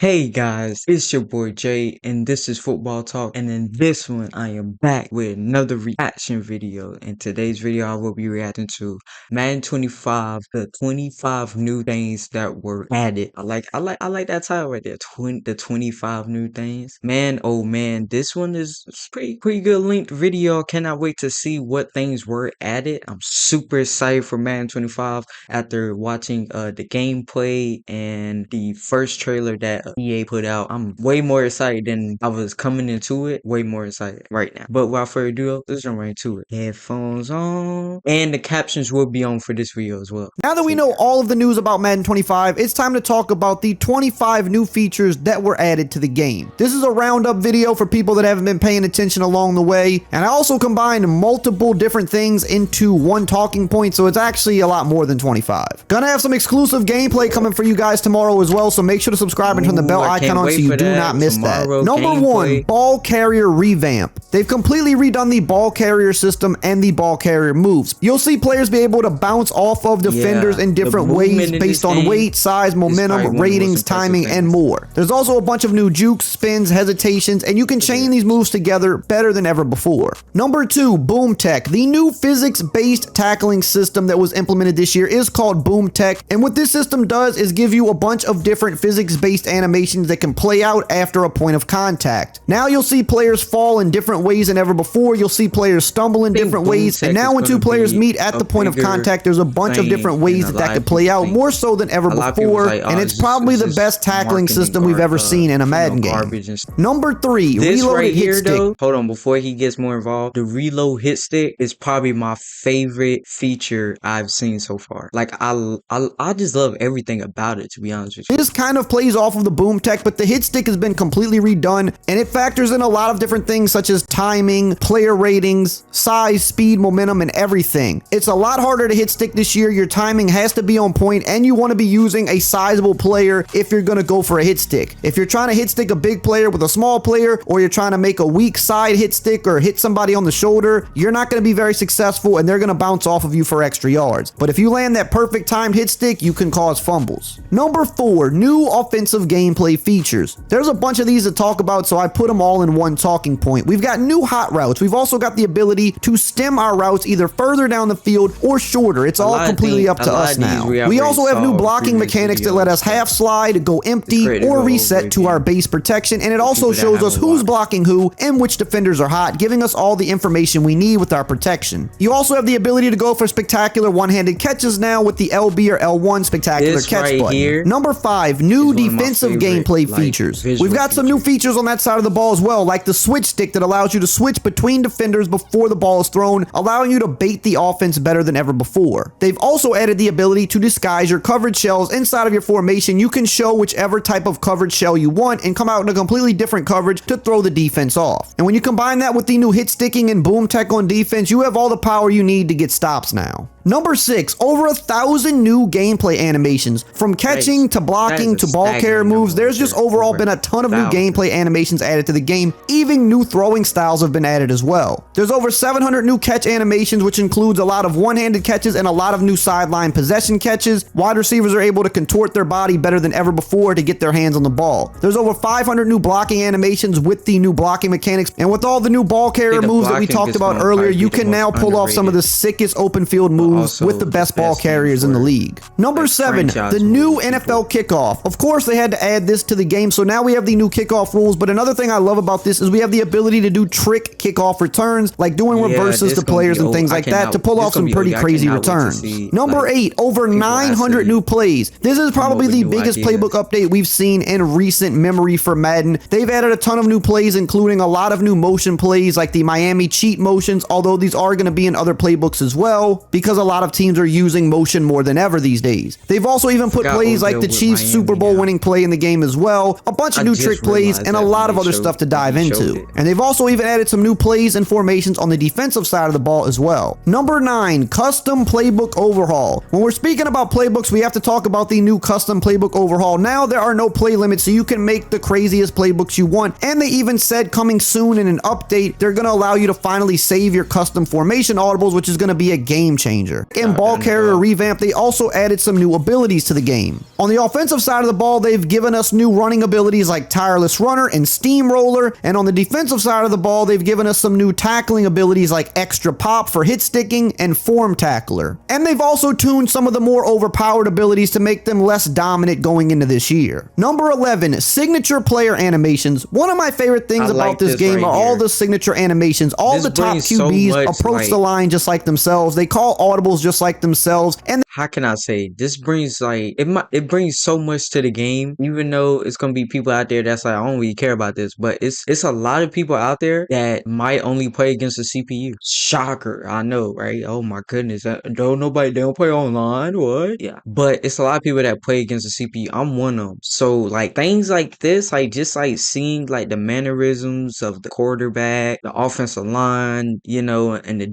Hey guys, it's your boy Jay, and this is Football Talk, and in this one I am back with another reaction video. In today's video I will be reacting to Madden 25, the 25 new things that were added. I like that title right there, the 25 new things. Man, oh man, this one is pretty good linked video. Cannot wait to see what things were added. I'm super excited for Madden 25 after watching the gameplay and the first trailer that EA put out. I'm way more excited than I was coming into it. Way more excited right now. But without further ado, let's jump right into it. Headphones on. And the captions will be on for this video as well. Now that we know all of the news about Madden 25, it's time to talk about the 25 new features that were added to the game. This is a roundup video for people that haven't been paying attention along the way, and I also combined multiple different things into one talking point, so it's actually a lot more than 25. Gonna have some exclusive gameplay coming for you guys tomorrow as well, so make sure to subscribe and turn the bell icon on so you do not miss that. Number 1, ball carrier revamp. They've completely redone the ball carrier system and the ball carrier moves. You'll see players be able to bounce off of defenders in different ways based on weight, size, momentum, ratings, timing, and more. There's also a bunch of new jukes, spins, hesitations, and you can chain these moves together better than ever before. Number 2, Boom Tech. The new physics-based tackling system that was implemented this year is called Boom Tech, and what this system does is give you a bunch of different physics-based animations that can play out after a point of contact. Now you'll see players fall in different ways than ever before. You'll see players stumble in different ways, and now when two players meet at the point of contact, there's a bunch of different ways that could play out, more so than ever before, and it's probably the best tackling system we've ever seen in a Madden game. Number 3, reloaded hit stick. Hold on, before he gets more involved, the reload hit stick is probably my favorite feature I've seen so far. Like I just love everything about it, to be honest with you. This kind of plays off of the Boom Tech, but the hit stick has been completely redone, and it factors in a lot of different things such as timing, player ratings, size, speed, momentum, and everything. It's a lot harder to hit stick this year. Your timing has to be on point, and you want to be using a sizable player if you're going to go for a hit stick. If you're trying to hit stick a big player with a small player, or you're trying to make a weak side hit stick or hit somebody on the shoulder, you're not going to be very successful, and they're going to bounce off of you for extra yards. But if you land that perfect timed hit stick, you can cause fumbles. Number 4, new offensive gameplay features. There's a bunch of these to talk about, so I put them all in one talking point. We've got new hot routes. We've also got the ability to stem our routes either further down the field or shorter. It's all completely up to us now. We also have new blocking mechanics that let us half slide, go empty, or reset to our base protection, and it also shows us who's blocking who and which defenders are hot, giving us all the information we need with our protection. You also have the ability to go for spectacular one-handed catches now with the LB or L1 spectacular catch button. Number 5, new defensive gameplay features. We've got some new features on that side of the ball as well, like the switch stick that allows you to switch between defenders before the ball is thrown, allowing you to bait the offense better than ever before. They've also added the ability to disguise your coverage shells inside of your formation. You can show whichever type of coverage shell you want and come out in a completely different coverage to throw the defense off. And when you combine that with the new hit sticking and Boom Tech on defense, you have all the power you need to get stops now. Number 6, over 1,000 new gameplay animations. From catching to blocking to ball carrier moves, there's just overall been a ton of new gameplay animations added to the game. Even new throwing styles have been added as well. There's over 700 new catch animations, which includes a lot of one-handed catches and a lot of new sideline possession catches. Wide receivers are able to contort their body better than ever before to get their hands on the ball. There's over 500 new blocking animations with the new blocking mechanics, and with all the new ball carrier moves that we talked about earlier, you can now pull off some of the sickest open field moves with the best ball carriers in the league. Number 7, the new NFL kickoff. Of course, they had to add this to the game, so now we have the new kickoff rules, but another thing I love about this is we have the ability to do trick kickoff returns, like doing reverses to players and things like that to pull off some pretty crazy returns. Number 8, over 900 new plays. This is probably the biggest playbook update we've seen in recent memory for Madden. They've added a ton of new plays, including a lot of new motion plays like the Miami cheat motions, although these are going to be in other playbooks as well, because a lot of teams are using motion more than ever these days. They've also even put plays like the Chiefs Super Bowl winning play in the game as well, a bunch of new trick plays, and a lot of other stuff to dive into. And they've also even added some new plays and formations on the defensive side of the ball as well. Number 9, custom playbook overhaul. When we're speaking about playbooks, we have to talk about the new custom playbook overhaul. Now there are no play limits, so you can make the craziest playbooks you want, and they even said coming soon in an update, they're going to allow you to finally save your custom formation audibles, which is going to be a game changer. changer. In ball carrier revamp, they also added some new abilities to the game. On the offensive side of the ball, they've given us new running abilities like tireless runner and steamroller, and on the defensive side of the ball, they've given us some new tackling abilities like extra pop for hit sticking and form tackler. And they've also tuned some of the more overpowered abilities to make them less dominant going into this year. Number 11, signature player animations. One of my favorite things about this game are all the signature animations. All the top QBs approach the line just like themselves. They call audibles just like themselves. And how can I say, this brings like it brings so much to the game, even though it's gonna be people out there that's like, I don't really care about this, but it's a lot of people out there that might only play against the CPU. Shocker, I know, right? Oh my goodness, they don't play online, what? Yeah, but it's a lot of people that play against the CPU. I'm one of them. So like things like this, like just like seeing like the mannerisms of the quarterback, the offensive line, you know, and the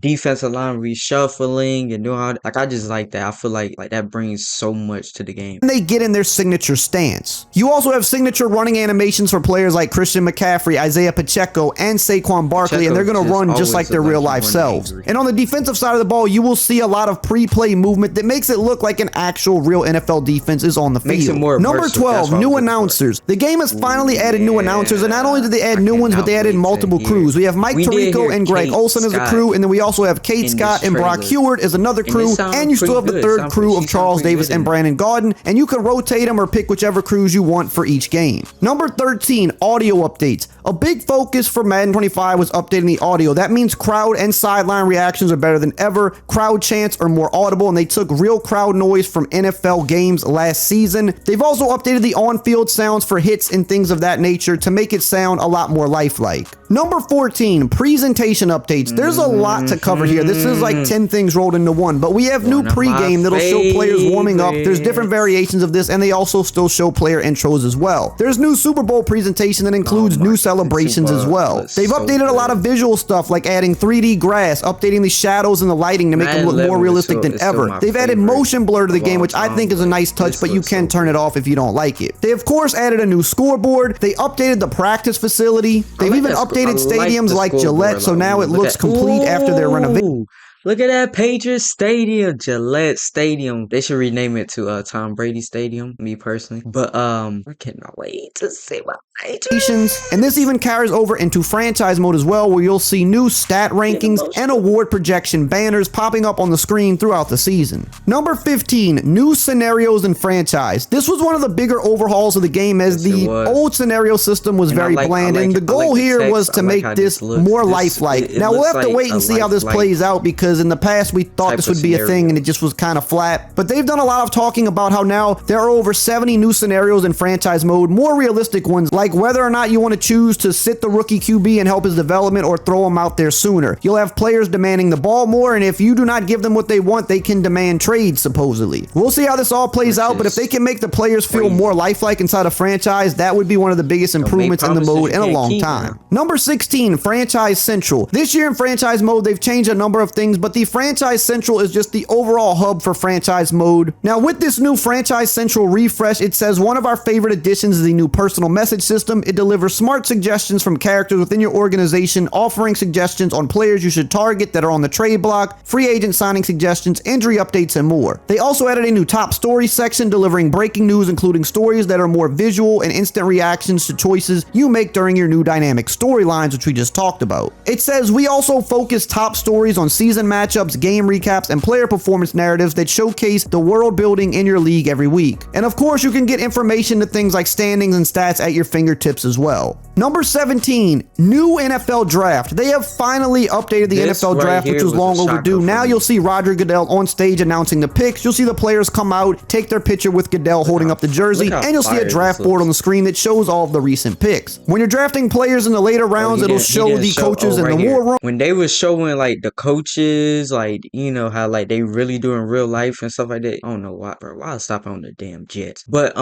defensive line reshuffling and doing all that. Like I just like that. I feel like that brings so much to the game. They get in their signature stance. You also have signature running animations for players like Christian McCaffrey, Isaiah Pacheco, and Saquon Barkley, and they're going to run just like their real life selves. And on the defensive side of the ball, you will see a lot of pre-play movement that makes it look like an actual real NFL defense is on the field. Number 12, new announcers. The game has finally added new announcers, and not only did they add new ones, but they added multiple crews. We have Mike Tirico and Greg Olson as a crew, and then we also have Kate Scott and Brock Heward as another crew, and you still have the third crew of Charles Davis and Brandon Gaudin, and you can rotate them or pick whichever crews you want for each game. Number 13, audio updates. A big focus for Madden 25 was updating the audio. That means crowd and sideline reactions are better than ever. Crowd chants are more audible, and they took real crowd noise from NFL games last season. They've also updated the on-field sounds for hits and things of that nature to make it sound a lot more lifelike. Number 14, presentation updates. There's a lot to cover here. This is like 10 things rolled into one, but we have new pregame that'll show players warming up. There's different variations of this, and they also still show player intros as well. There's new Super Bowl presentation that includes new celebrations as well. They've updated a lot of visual stuff like adding 3D grass, updating the shadows and the lighting to make them look more realistic than ever. They've added motion blur to the game, which I think is a nice touch, but you can turn it off if you don't like it. They of course added a new scoreboard. They updated the practice facility. They've even updated stadiums like Gillette, so now it looks complete after their renovation. Look at that Patriots Stadium, Gillette Stadium. They should rename it to Tom Brady Stadium, me personally. But I cannot wait to see my Patriots. And this even carries over into franchise mode as well, where you'll see new stat rankings and award projection banners popping up on the screen throughout the season. Number 15, new scenarios in franchise. This was one of the bigger overhauls of the game, as the old scenario system was very bland, and the goal here was to make this more lifelike. Now we'll have to wait and see how this plays out, because in the past we thought this would be a thing and it just was kind of flat. But they've done a lot of talking about how now there are over 70 new scenarios in franchise mode, more realistic ones, like whether or not you want to choose to sit the rookie QB and help his development or throw him out there sooner. You'll have players demanding the ball more, and if you do not give them what they want, they can demand trades, supposedly. We'll see how this all plays out, but if they can make the players feel more lifelike inside a franchise, that would be one of the biggest improvements in the mode in a long time. Number 16, Franchise Central. This year in franchise mode, they've changed a number of things, but the Franchise Central is just the overall hub for franchise mode. Now with this new Franchise Central refresh, it says one of our favorite additions is the new personal message system. It delivers smart suggestions from characters within your organization, offering suggestions on players you should target that are on the trade block, free agent signing suggestions, injury updates, and more. They also added a new top story section, delivering breaking news, including stories that are more visual and instant reactions to choices you make during your new dynamic storylines, which we just talked about. It says we also focus top stories on season matchups, game recaps, and player performance narratives that showcase the world building in your league every week. And of course, you can get information to things like standings and stats at your fingertips as well. Number 17, new NFL draft. They have finally updated the NFL draft, which was long overdue. Now you'll see Roger Goodell on stage announcing the picks. You'll see the players come out, take their picture with Goodell holding up the jersey, and you'll see a draft board on the screen that shows all of the recent picks. When you're drafting players in the later rounds, it'll show the coaches in the war room. When they was showing like the coaches, like, you know, how like they really do in real life and stuff like that. I don't know why, bro. Why stop on the damn Jets? But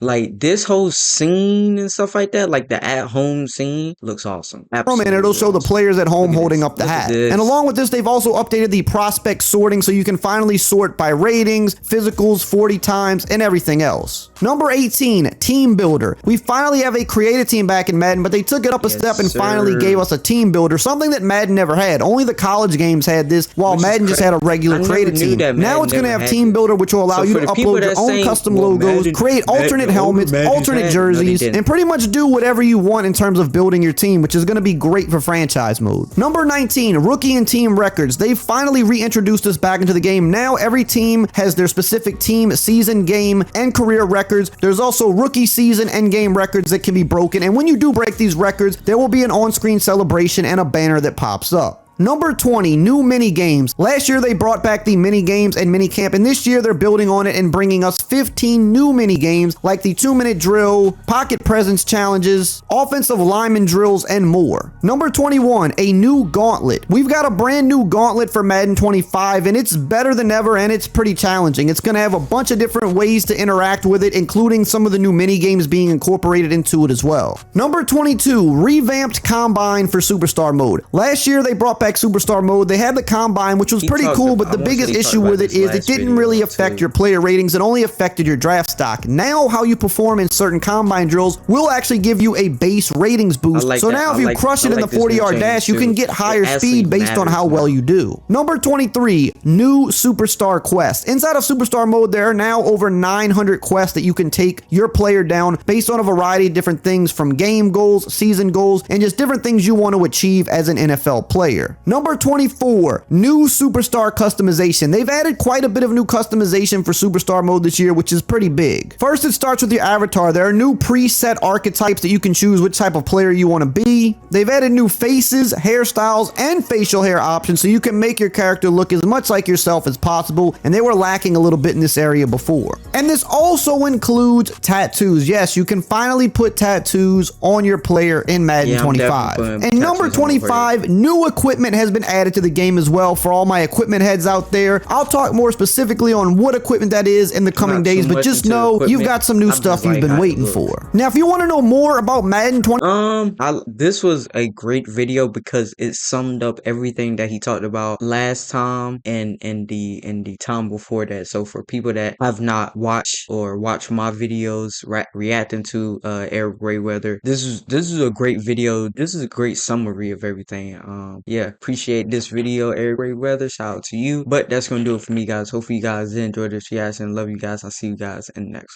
like this whole scene and stuff stuff like that, like the at-home scene, looks awesome. And Absolutely it'll show the awesome. players at home Look at holding this. up the Look at hat. this. And along with this, they've also updated the prospect sorting so you can finally sort by ratings, physicals, 40 times, and everything else. Number 18, Team Builder. We finally have a creative team back in Madden, but they took it up a step and finally gave us a team builder, something that Madden never had. Only the college games had this, while Madden just had a regular creative team. Now it's going to have Team Builder, which will allow you to upload your own custom logos, create alternate helmets, alternate jerseys, and pretty much do whatever you want in terms of building your team, which is going to be great for franchise mode. Number 19, Rookie and Team Records. They finally reintroduced us back into the game. Now every team has their specific team, season, game, and career records. There's also rookie season and game records that can be broken, and when you do break these records, there will be an on-screen celebration and a banner that pops up. Number 20, new mini games. Last year they brought back the mini games and mini camp, and this year they're building on it and bringing us 15 new mini games like the 2-minute drill, pocket presence challenges, offensive lineman drills, and more. Number 21, a new gauntlet. We've got a brand new gauntlet for Madden 25, and it's better than ever, and it's pretty challenging. It's going to have a bunch of different ways to interact with it, including some of the new mini games being incorporated into it as well. Number 22, revamped combine for superstar mode. Last year they brought back superstar mode. They had the combine, which was pretty cool, but the biggest issue with it is it didn't really affect your player ratings. It only affected your draft stock. Now how you perform in certain combine drills will actually give you a base ratings boost. So now if you crush it in the 40-yard dash, you can get higher speed based on how well you do. Number 23, new superstar quests. Inside of superstar mode, there are now over 900 quests that you can take your player down based on a variety of different things, from game goals, season goals, and just different things you want to achieve as an NFL player. Number 24, new superstar customization. They've added quite a bit of new customization for superstar mode this year, which is pretty big. First, it starts with your avatar. There are new preset archetypes that you can choose which type of player you want to be. They've added new faces, hairstyles, and facial hair options so you can make your character look as much like yourself as possible, and they were lacking a little bit in this area before. And this also includes tattoos. Yes, you can finally put tattoos on your player in Madden 25. And number 25, new equipment has been added to the game as well. For all my equipment heads out there, I'll talk more specifically on what equipment that is in the coming days, but just know you've got some new stuff you've been waiting for. Now, if you want to know more about Madden 20, this was a great video because it summed up everything that he talked about last time and in the time before that. So for people that have not watched or watched my videos reacting to Eric Grayweather, this is a great video. This is a great summary of everything. Yeah, appreciate this video, Eric Grayweather. Shout out to you. But that's gonna do it for me, guys. Hopefully you guys did enjoy this reaction. Love you guys. I'll see you guys in the next one.